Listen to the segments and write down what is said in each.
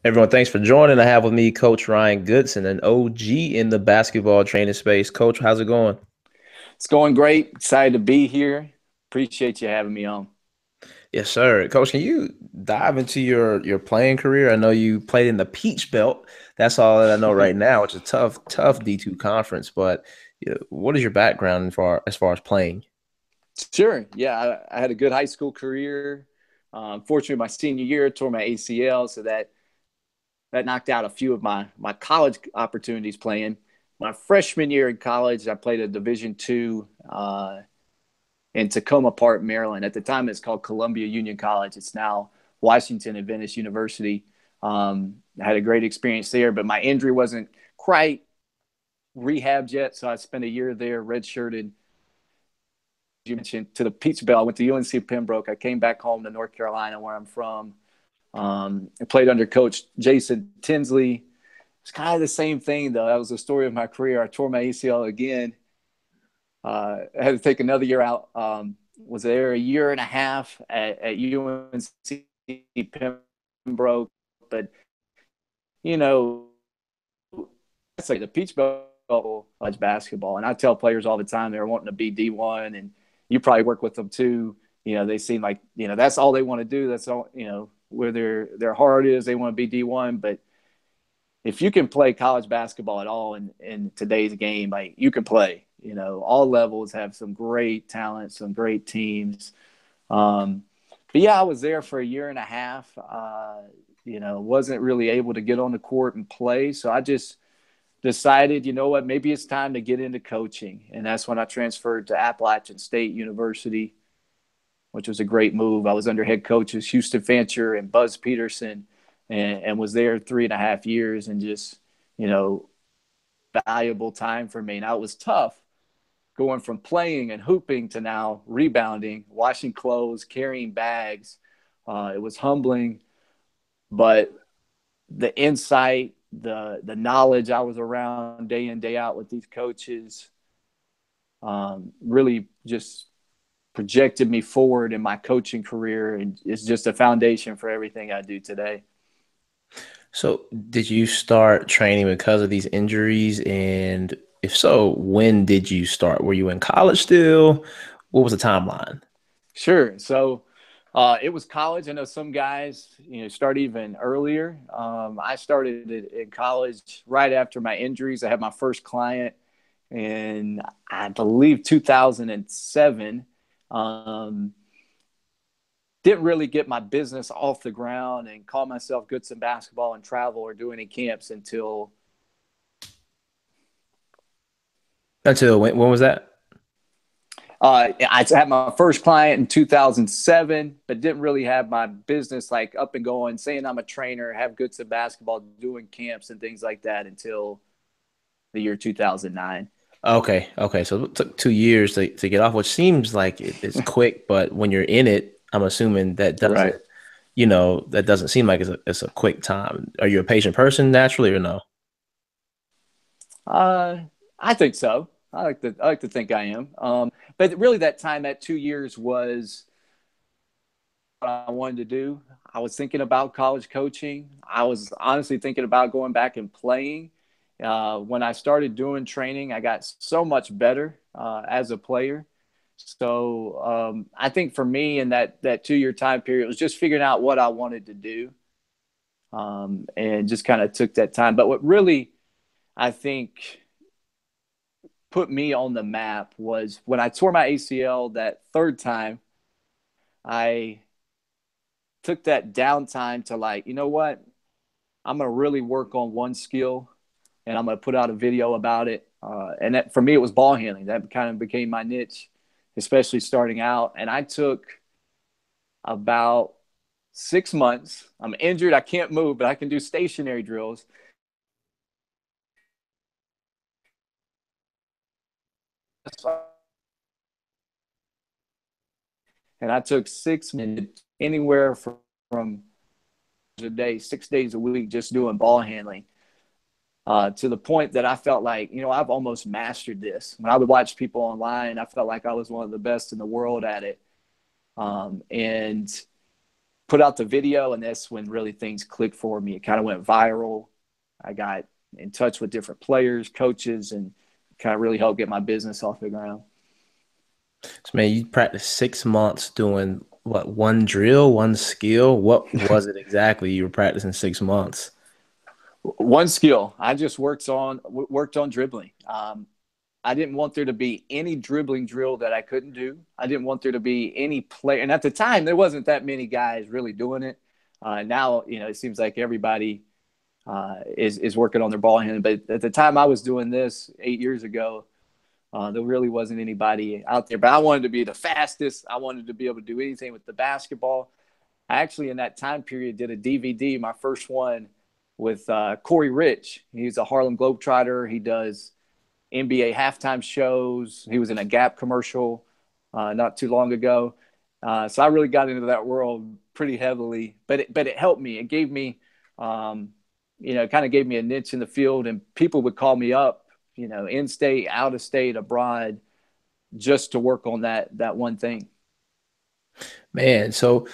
Everyone, thanks for joining. I have with me Coach Ryan Goodson, an OG in the basketball training space. Coach, how's it going? It's going great. Excited to be here. Appreciate you having me on. Yes, sir. Coach, can you dive into your playing career? I know you played in the Peach Belt. That's all that I know right now. It's a tough D2 conference, but what is your background as far as playing? Sure. Yeah, I had a good high school career. Fortunately, my senior year, tore my ACL, so that knocked out a few of my college opportunities playing. My freshman year in college, I played a Division II in Tacoma Park, Maryland. At the time, it's called Columbia Union College. It's now Washington Adventist University. I had a great experience there, but my injury wasn't quite rehabbed yet, so I spent a year there, redshirted. You mentioned to the Peach Belt. I went to UNC Pembroke. I came back home to North Carolina, where I'm from. I played under Coach Jason Tinsley. It's kind of the same thing, though. That was the story of my career. I tore my ACL again. I had to take another year out. Was there a year and a half at UNC Pembroke, but you know, it's like the Peach Belt college basketball, and I tell players all the time they're wanting to be D1, and you probably work with them too. They seem like that's all they want to do. That's all where their heart is. They want to be D1, but if you can play college basketball at all in today's game, like you can play. All levels have some great talent, some great teams. But yeah, I was there for a year and a half. Wasn't really able to get on the court and play, so I just decided, what, maybe it's time to get into coaching, and that's when I transferred to Appalachian State University, which was a great move. I was under head coaches Houston Fancher and Buzz Peterson, and was there 3.5 years, and just valuable time for me. Now it was tough going from playing and hooping to now rebounding, washing clothes, carrying bags. It was humbling, but the insight, the knowledge I was around day in, day out with these coaches really just projected me forward in my coaching career, and it's just a foundation for everything I do today. So, did you start training because of these injuries? And if so, when did you start? Were you in college still? What was the timeline? Sure. So it was college. I know some guys, start even earlier. I started in college right after my injuries. I had my first client in, I believe, 2007. Um, didn't really get my business off the ground and call myself Goodson basketball and travel or do any camps until Until when was that? I had my first client in 2007, but didn't really have my business like up and going, saying I'm a trainer, have Goodson basketball, doing camps and things like that until the year 2009. Okay. So it took 2 years to get off, which seems like it's quick, but when you're in it, I'm assuming Right. that doesn't seem like it's a quick time. Are you a patient person naturally or no? Uh, I think so. I like to think I am. But really, that time, that 2 years was what I wanted to do. I was thinking about college coaching. I was honestly thinking about going back and playing. When I started doing training, I got so much better as a player. So I think for me in that 2 year time period, it was just figuring out what I wanted to do, and just kind of took that time. But what really I think put me on the map was when I tore my ACL that third time. I took that downtime to, like, you know what? I'm going to really work on one skill, and I'm going to put out a video about it. And that, for me, it was ball handling. That kind of became my niche, especially starting out. And I took about 6 months. I'm injured. I can't move, but I can do stationary drills. And I took 6 minutes anywhere from a day, 6 days a week, just doing ball handling. To the point that I felt like, I've almost mastered this. When I would watch people online, I felt like I was one of the best in the world at it. And put out the video, and that's when really things clicked for me. It kind of went viral. I got in touch with different players, coaches, and kind of really helped get my business off the ground. So, man, you practiced 6 months doing what, one drill, one skill? What was it exactly you were practicing 6 months? One skill I just worked on dribbling. I didn't want there to be any dribbling drill that I couldn't do. I didn't want there to be any play. And at the time, there wasn't that many guys really doing it. Now, it seems like everybody is working on their ball handling. But at the time I was doing this 8 years ago, there really wasn't anybody out there. But I wanted to be the fastest. I wanted to be able to do anything with the basketball. I actually, in that time period, did a DVD, my first one, with Corey Rich. He's a Harlem Globetrotter. He does NBA halftime shows. He was in a Gap commercial not too long ago. So I really got into that world pretty heavily, but it helped me. It gave me, kind of gave me a niche in the field, and people would call me up, in state, out of state, abroad, just to work on that one thing. Man, so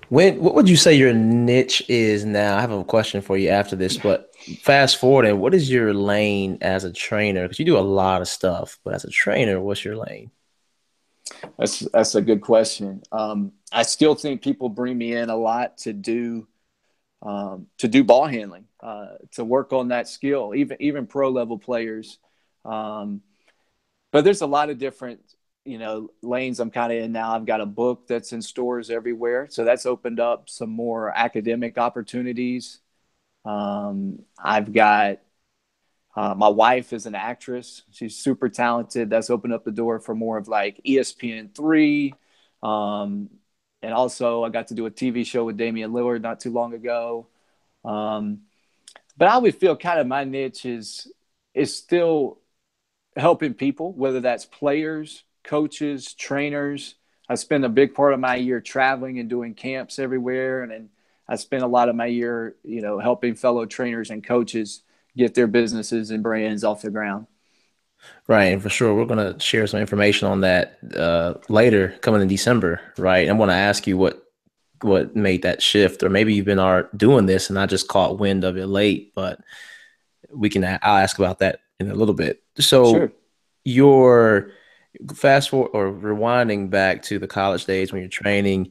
what would you say your niche is now? I have a question for you after this, but fast forward, and what is your lane as a trainer? Because you do a lot of stuff, but as a trainer, what's your lane? That's a good question. I still think people bring me in a lot to do ball handling, to work on that skill, even pro level players. But there's a lot of different, lanes I'm kind of in now. I've got a book that's in stores everywhere, so that's opened up some more academic opportunities. I've got my wife is an actress. She's super talented. That's opened up the door for more of like ESPN3. And also I got to do a TV show with Damian Lillard not too long ago. But I would feel kind of my niche is still helping people, whether that's players, coaches, trainers. I spend a big part of my year traveling and doing camps everywhere. And then I spend a lot of my year, helping fellow trainers and coaches get their businesses and brands off the ground. Right, and for sure, we're gonna share some information on that later, coming in December. Right, I want to ask you what made that shift, or maybe you've been doing this and I just caught wind of it late, but I'll ask about that in a little bit. So Sure. your fast forward or rewinding back to the college days when you're training,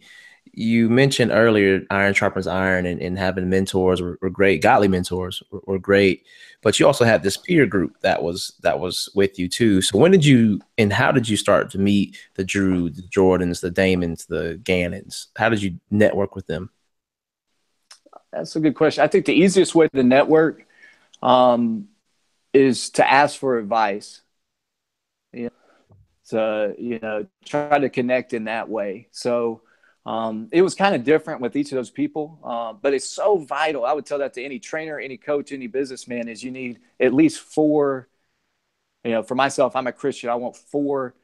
you mentioned earlier iron sharpens iron, and having mentors were great, godly mentors were great, but you also had this peer group that was with you too. So when did you and how did you start to meet the Drew, the Jordans, the Damons, the Gannons? How did you network with them? That's a good question. I think the easiest way to network um, is to ask for advice. You know, to try to connect in that way. So it was kind of different with each of those people, but it's so vital. I would tell that to any trainer, any coach, any businessman, is you need at least four. For myself, I'm a Christian. I want four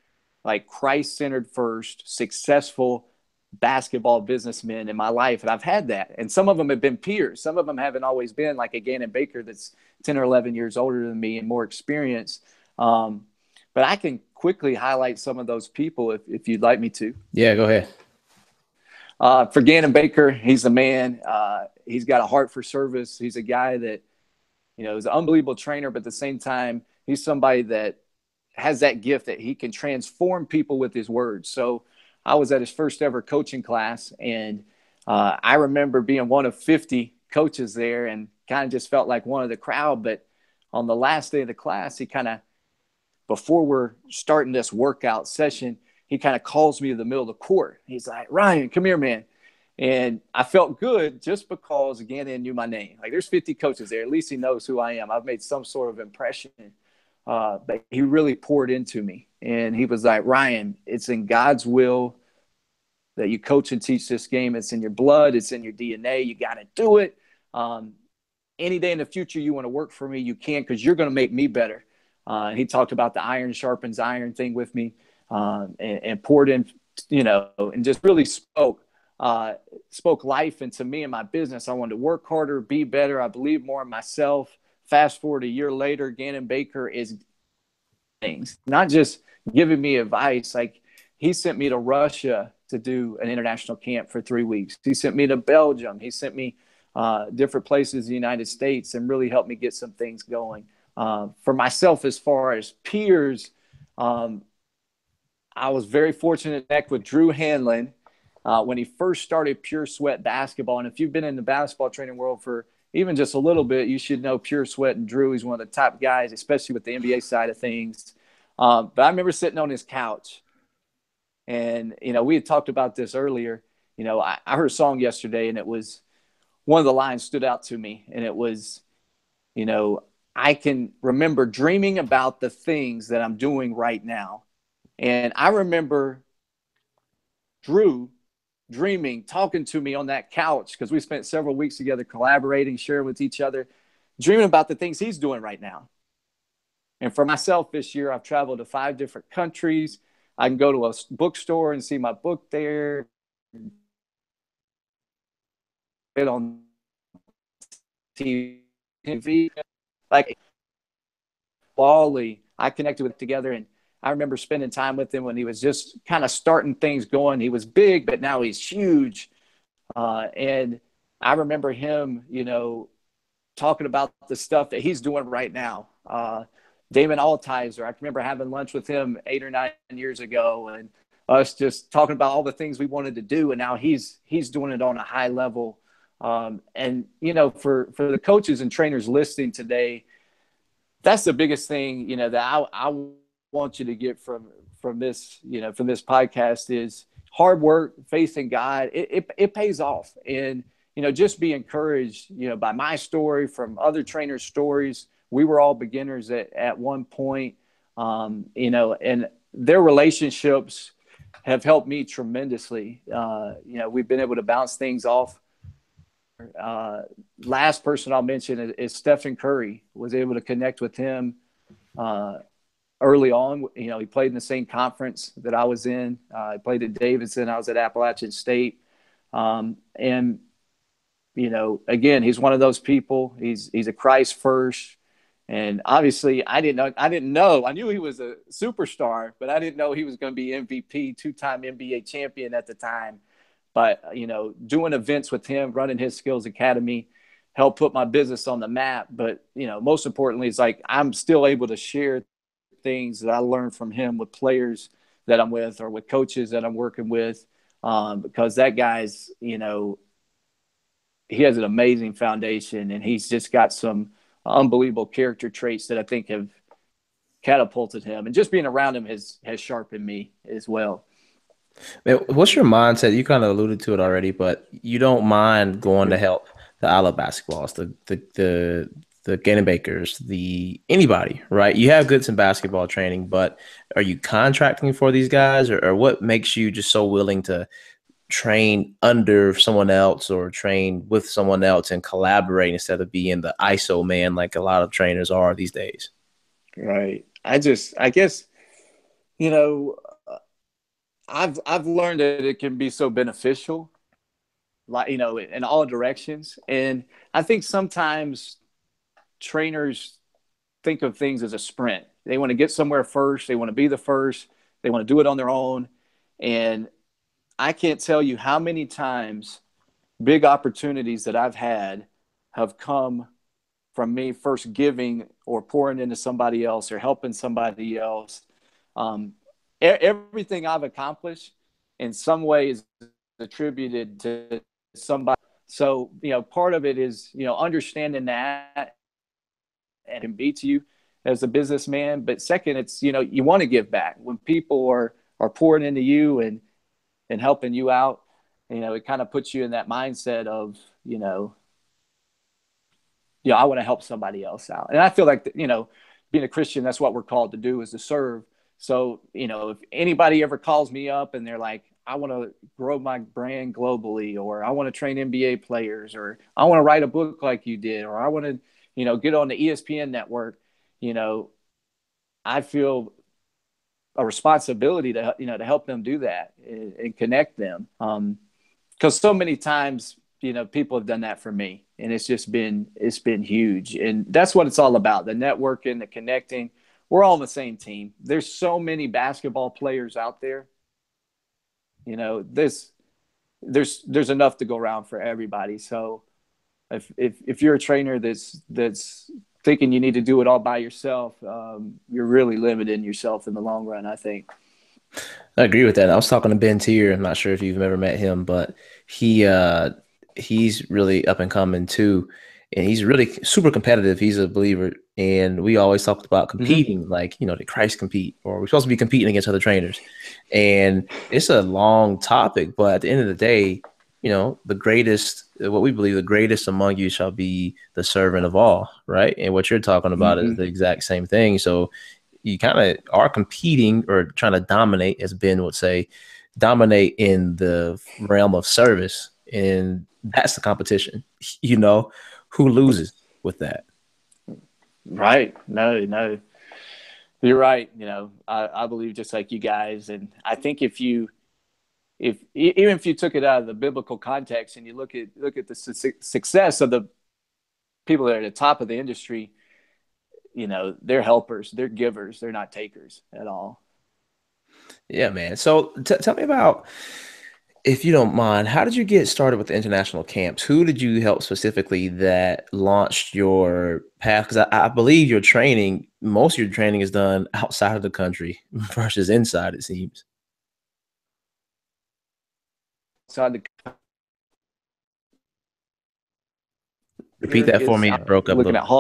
like Christ-centered first, successful basketball businessmen in my life. And I've had that. And some of them have been peers. Some of them haven't always been like a Gannon Baker that's 10 or 11 years older than me and more experienced. But I can quickly highlight some of those people if you'd like me to. Yeah, go ahead. For Gannon Baker, he's the man. He's got a heart for service. He's a guy that, is an unbelievable trainer, but at the same time, he's somebody that has that gift that he can transform people with his words. So I was at his first ever coaching class, and I remember being one of 50 coaches there and kind of just felt like one of the crowd. But on the last day of the class, he kind of, before we're starting this workout session, he kind of calls me to the middle of the court. He's like, "Ryan, come here, man." And I felt good just because, again, he knew my name. Like, there's 50 coaches there. At least he knows who I am. I've made some sort of impression. But he really poured into me. And he was like, "Ryan, it's in God's will that you coach and teach this game. It's in your blood. It's in your DNA. You got to do it. Any day in the future you want to work for me, you can, because you're going to make me better." He talked about the iron sharpens iron thing with me, and poured in, and just really spoke life into me and my business. I wanted to work harder, be better. I believe more in myself. Fast forward a year later, Gannon Baker is things, not just giving me advice. Like, he sent me to Russia to do an international camp for 3 weeks. He sent me to Belgium. He sent me different places in the United States and really helped me get some things going. For myself, as far as peers, I was very fortunate to connect with Drew Hanlon when he first started Pure Sweat Basketball. And if you've been in the basketball training world for even just a little bit, you should know Pure Sweat and Drew. He's one of the top guys, especially with the NBA side of things. But I remember sitting on his couch, and we had talked about this earlier. I heard a song yesterday, and it was one of the lines stood out to me, and it was, I can remember dreaming about the things that I'm doing right now. And I remember Drew dreaming, talking to me on that couch, because we spent several weeks together collaborating, sharing with each other, dreaming about the things he's doing right now. And for myself this year, I've traveled to 5 different countries. I can go to a bookstore and see my book there. It on TV. Like Wally, I connected with together, and I remember spending time with him when he was just kind of starting things going. He was big, but now he's huge. And I remember him, talking about the stuff that he's doing right now. Damon Altizer, I remember having lunch with him 8 or 9 years ago, and us just talking about all the things we wanted to do. And now he's doing it on a high level. And, for the coaches and trainers listening today, that's the biggest thing, that I want you to get from this, from this podcast is hard work, faith in God. It pays off. And, just be encouraged, by my story, from other trainers' stories. We were all beginners at one point, and their relationships have helped me tremendously. We've been able to bounce things off. Last person I'll mention is Stephen Curry. Was able to connect with him early on. He played in the same conference that I was in. He played at Davidson. I was at Appalachian State. And again, he's one of those people. He's a Christ first. And obviously I didn't know. I knew he was a superstar, but I didn't know he was going to be MVP, 2-time NBA champion at the time. But, doing events with him, running his skills academy, helped put my business on the map. But, most importantly, it's like I'm still able to share things that I learned from him with players that I'm with or with coaches that I'm working with, because that guy's, he has an amazing foundation, and he's just got some unbelievable character traits that I think have catapulted him. And just being around him has sharpened me as well. Man, what's your mindset? You kind of alluded to it already, but you don't mind going to help the Isla basketballs, the Gannon Bakers, the anybody, right? You have Goodson basketball training, but are you contracting for these guys, or what makes you just so willing to train under someone else or train with someone else and collaborate instead of being the ISO man like a lot of trainers are these days? Right. I guess, I've learned that it can be so beneficial, like, in all directions. And I think sometimes trainers think of things as a sprint. They want to get somewhere first. They want to be the first. They want to do it on their own. And I can't tell you how many times big opportunities that I've had have come from me first giving or pouring into somebody else or helping somebody else. Everything I've accomplished in some way is attributed to somebody. So, part of it is, understanding that and can be to you as a businessman. But second, it's, you want to give back when people are pouring into you and helping you out. It kind of puts you in that mindset of, I want to help somebody else out. And I feel like, being a Christian, that's what we're called to do, is to serve. So, if anybody ever calls me up and they're like, I want to grow my brand globally, or I want to train NBA players, or I want to write a book like you did, or I want to, get on the ESPN network, I feel a responsibility to, to help them do that and connect them. Because so many times, people have done that for me, and it's been huge. And that's what it's all about. The networking, the connecting. We're all on the same team. There's so many basketball players out there, You know, there's enough to go around for everybody. So if you're a trainer that's thinking you need to do it all by yourself, you're really limiting yourself in the long run, I think. I agree with that. I was talking to Ben Tier. I'm not sure if you've ever met him, but he he's really up and coming too. And he's really super competitive. He's a believer. And we always talked about Mm-hmm. competing, like, did Christ compete? Or we're supposed to be competing against other trainers. And it's a long topic, but at the end of the day, the greatest, what we believe, the greatest among you shall be the servant of all, right? And what you're talking about is Mm-hmm. the exact same thing. So you kind of are competing or trying to dominate, as Ben would say, dominate in the realm of service. And that's the competition. Who loses with that? Right. No, no. You're right. You know, I believe just like you guys. And I think even if you took it out of the biblical context and you look at the success of the people that are at the top of the industry, you know, they're helpers, they're givers, they're not takers at all. Yeah, man. So tell me about, if you don't mind, how did you get started with the international camps? Who did you help specifically that launched your path? Because I believe your training, most of your training is done outside of the country versus inside, it seems. So the Repeat year that for is me. It broke up a looking little at bit.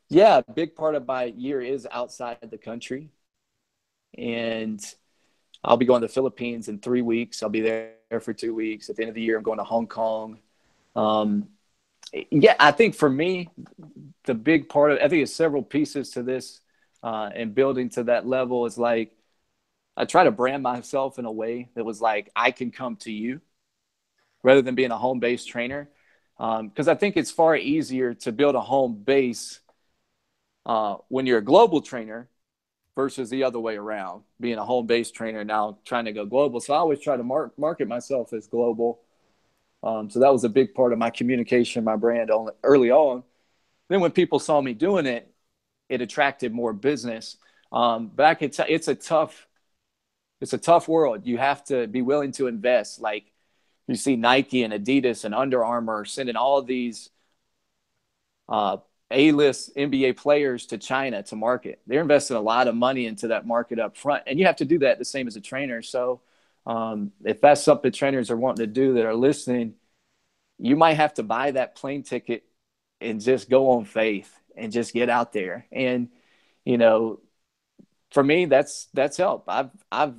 yeah, a big part of my year is outside the country. And I'll be going to the Philippines in 3 weeks. I'll be there for 2 weeks. At the end of the year, I'm going to Hong Kong. Um, yeah, I think for me, the big part of I think there's several pieces to this, and building to that level is like I try to brand myself in a way that was like I can come to you rather than being a home based trainer, because I think it's far easier to build a home base when you're a global trainer versus the other way around, being a home based trainer now trying to go global. So I always try to market myself as global. So that was a big part of my communication, my brand early on. Then when people saw me doing it, it attracted more business. But I could tell it's a tough world. You have to be willing to invest. Like you see Nike and Adidas and Under Armour sending all these uh, A-list NBA players to China to market. They're investing a lot of money into that market up front, and you have to do that the same as a trainer. So if that's something trainers are wanting to do that are listening, you might have to buy that plane ticket and just go on faith and just get out there. And you know, for me, that's help. I've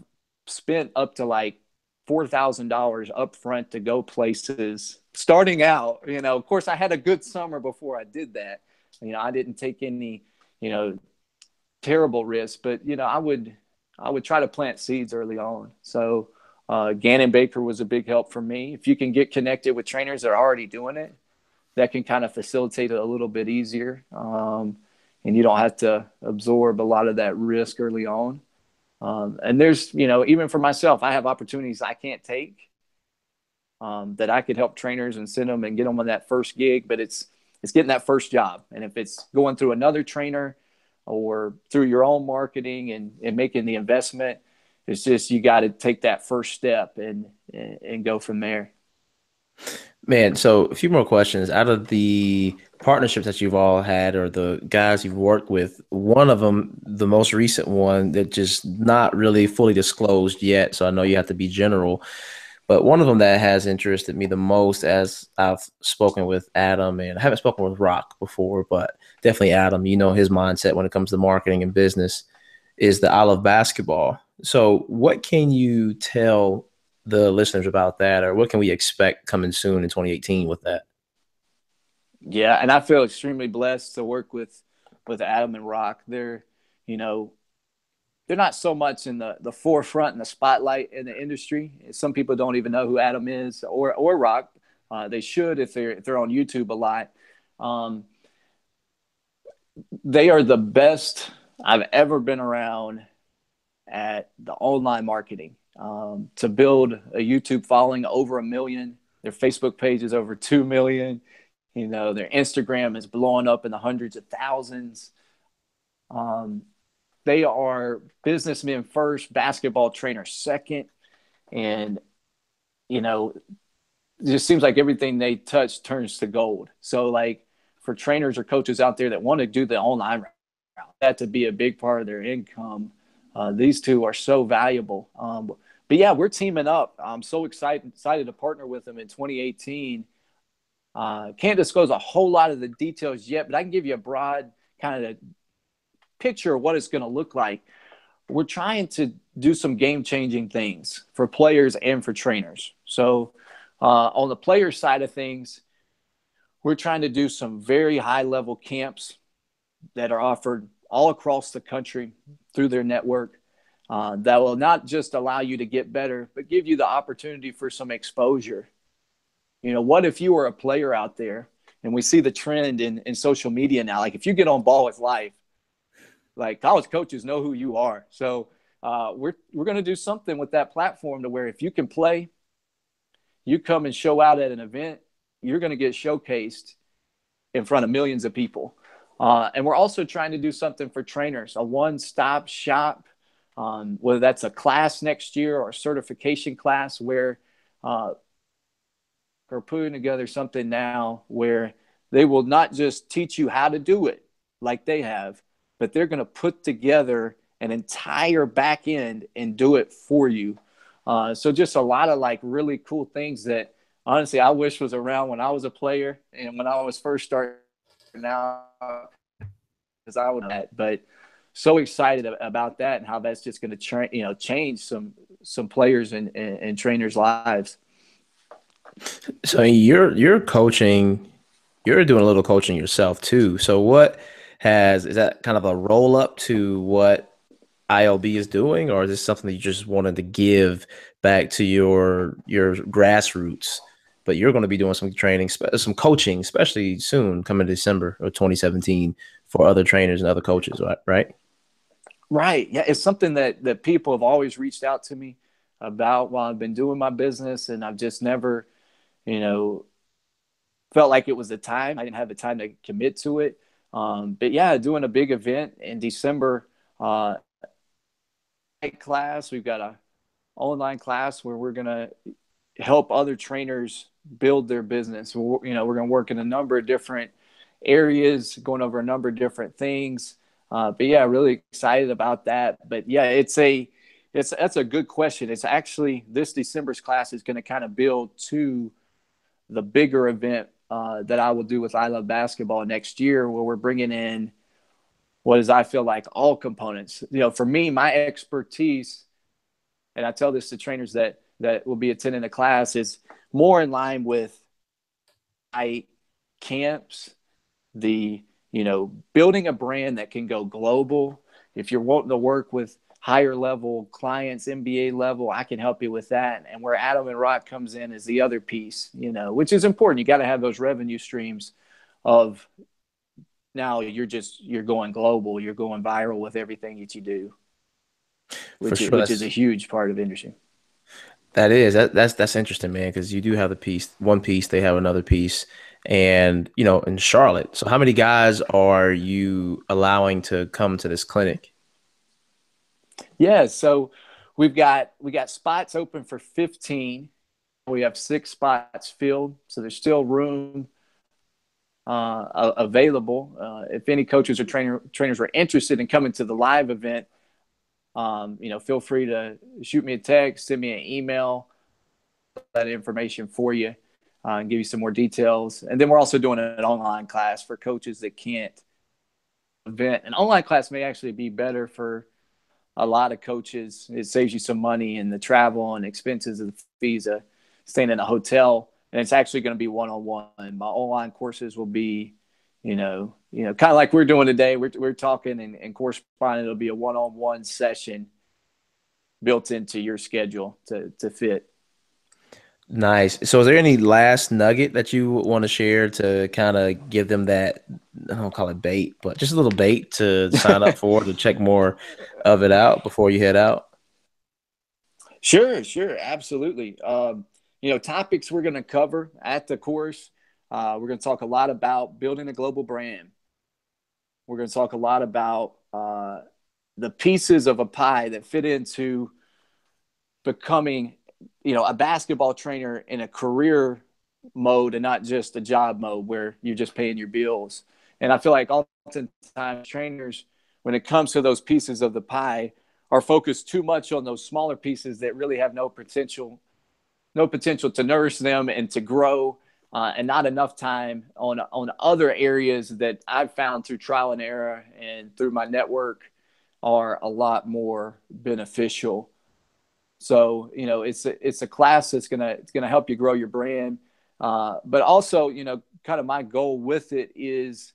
spent up to like $4,000 up front to go places starting out. You know, of course, I had a good summer before I did that. You know, I didn't take any, you know, terrible risks, but you know, I would try to plant seeds early on. So Gannon Baker was a big help for me. If you can get connected with trainers that are already doing it, that can kind of facilitate it a little bit easier. And you don't have to absorb a lot of that risk early on. And there's, you know, even for myself, I have opportunities I can't take, that I could help trainers and send them and get them on that first gig, but it's getting that first job. And if it's going through another trainer or through your own marketing and making the investment, it's just you got to take that first step and go from there. Man, so a few more questions. Out of the partnerships that you've all had or the guys you've worked with, one of them, the most recent one that just not really fully disclosed yet, so I know you have to be general, but one of them that has interested me the most as I've spoken with Adam, and I haven't spoken with Rock before, but definitely Adam, his mindset when it comes to marketing and business is the I love basketball. So what can you tell the listeners about that, or what can we expect coming soon in 2018 with that? Yeah, and I feel extremely blessed to work with Adam and Rock. They're, you know, they're not so much in the forefront and the spotlight in the industry. Some people don't even know who Adam is or Rock. They should if they're on YouTube a lot. Um, they are the best I've ever been around at the online marketing. To build a YouTube following over 1 million, their Facebook page is over 2 million. You know, their Instagram is blowing up in the hundreds of thousands. Um, they are businessmen first, basketball trainer second. And, you know, it just seems like everything they touch turns to gold. So, like, for trainers or coaches out there that want to do the online route, that to be a big part of their income, these two are so valuable. But yeah, we're teaming up. I'm so excited to partner with them in 2018. Can't disclose a whole lot of the details yet, but I can give you a broad kind of picture of what it's going to look like. We're trying to do some game changing things for players and for trainers. So, on the player side of things, we're trying to do some very high level camps that are offered all across the country through their network, that will not just allow you to get better, but give you the opportunity for some exposure. What if you were a player out there, and we see the trend in social media now? Like, if you get on Ball with Life, like, college coaches know who you are. So we're going to do something with that platform to where if you can play, you come and show out at an event, you're going to get showcased in front of millions of people. And we're also trying to do something for trainers, a one-stop shop, whether that's a class next year or a certification class, where we're putting together something now where they will not just teach you how to do it like they have, but they're going to put together an entire back end and do it for you. So just a lot of like really cool things that honestly I wish was around when I was a player and when I was first starting out, because I would have that. But so excited about that and how that's just going to change some players and trainers' lives. So you're coaching, you're doing a little coaching yourself too. So what has is that kind of a roll up to what ILB is doing, or is this something that you just wanted to give back to your grassroots? But you're going to be doing some training, some coaching, especially soon, coming December of 2017 for other trainers and other coaches, right? Right. Yeah. It's something that people have always reached out to me about while I've been doing my business. And I've just never, you know, felt like it was the time. I didn't have the time to commit to it. But yeah, doing a big event in December, class, we've got a online class where we're going to help other trainers build their business. We're going to work in a number of different areas, going over a number of different things. But yeah, really excited about that. But yeah, that's a good question. It's actually this December's class is going to kind of build to the bigger event that I will do with I Love Basketball next year, where we're bringing in what is I feel like all components. For me, my expertise, and I tell this to trainers that will be attending the class, is more in line with camps, the building a brand that can go global. If you're wanting to work with higher level clients, NBA level, I can help you with that. And where Adam and Rock comes in is the other piece, which is important. You got to have those revenue streams of now you're going global, you're going viral with everything that you do, For which is, sure. which is a huge part of industry. That's interesting, man, because you do have the piece, one piece, they have another piece, and in Charlotte. So how many guys are you allowing to come to this clinic? Yeah, so we got spots open for 15. We have 6 spots filled, so there's still room available. If any coaches or trainers were interested in coming to the live event, feel free to shoot me a text, send me an email, that information for you, and give you some more details. And then we're also doing an online class for coaches that can't event. An online class may actually be better for a lot of coaches. It saves you some money in the travel and expenses of the fees of staying in a hotel. And it's actually going to be one-on-one. My online courses will be, kind of like we're doing today. We're talking and corresponding. It'll be a one-on-one session built into your schedule to fit. Nice. So is there any last nugget that you want to share to kind of give them that, I don't call it bait, but just a little bait to sign up for, to check more of it out before you head out? Sure, absolutely. Topics we're going to cover at the course. We're going to talk a lot about building a global brand. We're going to talk a lot about the pieces of a pie that fit into becoming a basketball trainer in a career mode and not just a job mode where you're just paying your bills. And I feel like oftentimes trainers, when it comes to those pieces of the pie, are focused too much on those smaller pieces that really have no potential to nourish them and to grow, and not enough time on other areas that I've found through trial and error and through my network are a lot more beneficial. So it's a class that's gonna help you grow your brand, but also kind of my goal with it is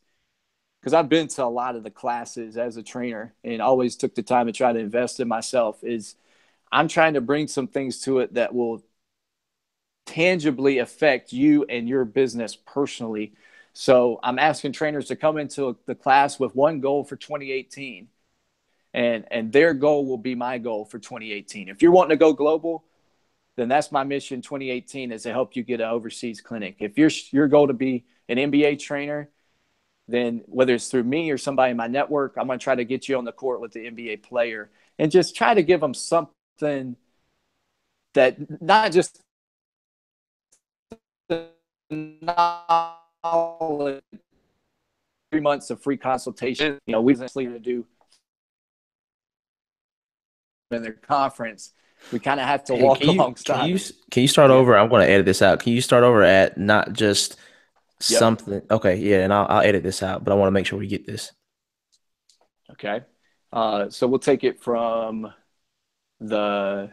because I've been to a lot of the classes as a trainer and always took the time to try to invest in myself. Is I'm trying to bring some things to it that will tangibly affect you and your business personally. So I'm asking trainers to come into the class with one goal for 2018, and their goal will be my goal for 2018. If you're wanting to go global, then that's my mission 2018 is to help you get an overseas clinic. If your goal to be an NBA trainer, then whether it's through me or somebody in my network, I'm going to try to get you on the court with the NBA player and just try to give them something that not just knowledge, 3 months of free consultation. We essentially to do in their conference. We kind of have to Hey, walk can you can alongside you them. can you start Yeah. over? I'm going to edit this out. Can you start over at not just Yep. something? Okay, yeah, and I'll edit this out, but I want to make sure we get this. Okay. So we'll take it from the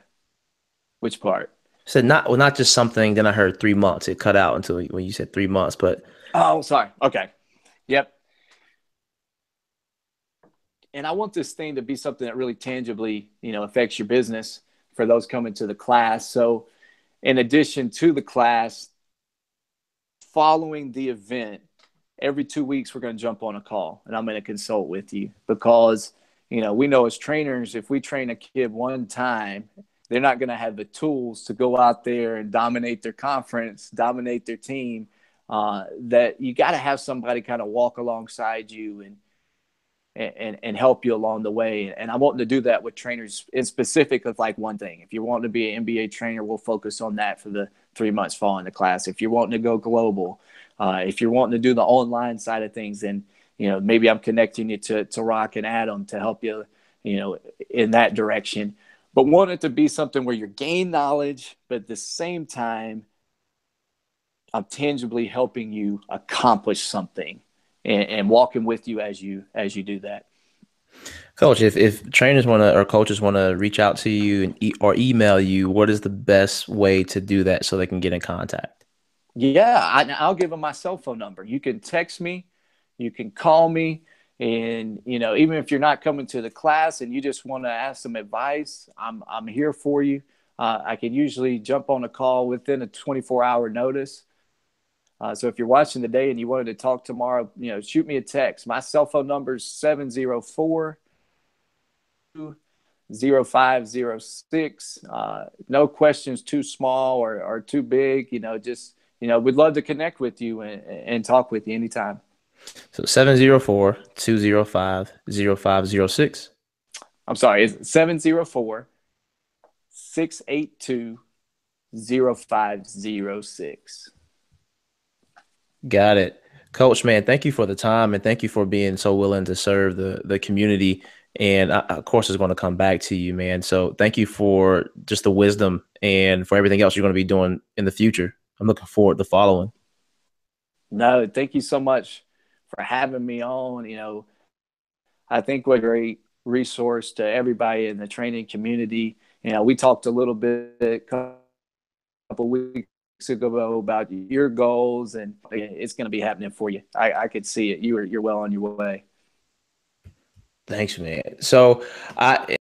which part? Said not well, not just something. Then I heard 3 months. It cut out until when you said 3 months. But Oh, sorry. Okay. Yep. And I want this thing to be something that really tangibly, affects your business for those coming to the class. So, in addition to the class, following the event, every 2 weeks we're going to jump on a call and I'm going to consult with you because, we know as trainers, if we train a kid one time, they're not going to have the tools to go out there and dominate their conference, dominate their team. That you got to have somebody kind of walk alongside you and help you along the way. And I want to do that with trainers in specific of like one thing. If you're wanting to be an NBA trainer, we'll focus on that for the 3 months following the class. If you're wanting to go global, if you're wanting to do the online side of things, then, maybe I'm connecting you to Rock and Adam to help you, in that direction. But want it to be something where you're gaining knowledge, but at the same time, I'm tangibly helping you accomplish something and walking with you as you do that. coach, if trainers want to or coaches want to reach out to you and or email you, what is the best way to do that so they can get in contact? Yeah, I'll give them my cell phone number. You can text me, you can call me, and even if you're not coming to the class and you just want to ask some advice, I'm here for you. I can usually jump on a call within a 24-hour notice. So if you're watching today and you wanted to talk tomorrow, shoot me a text. My cell phone number is 704-0506. No questions too small or too big. Just we'd love to connect with you and talk with you anytime. So 704-205-0506. I'm sorry, it's 704-682-0506. Got it. Coach, man, thank you for the time and thank you for being so willing to serve the community. And of course, it's going to come back to you, man. So thank you for just the wisdom and for everything else you're going to be doing in the future. I'm looking forward to following. No, thank you so much for having me on. I think what a great resource to everybody in the training community. We talked a little bit a couple weeks ago about your goals, and it's going to be happening for you. I could see it. You're well on your way. Thanks, man. So I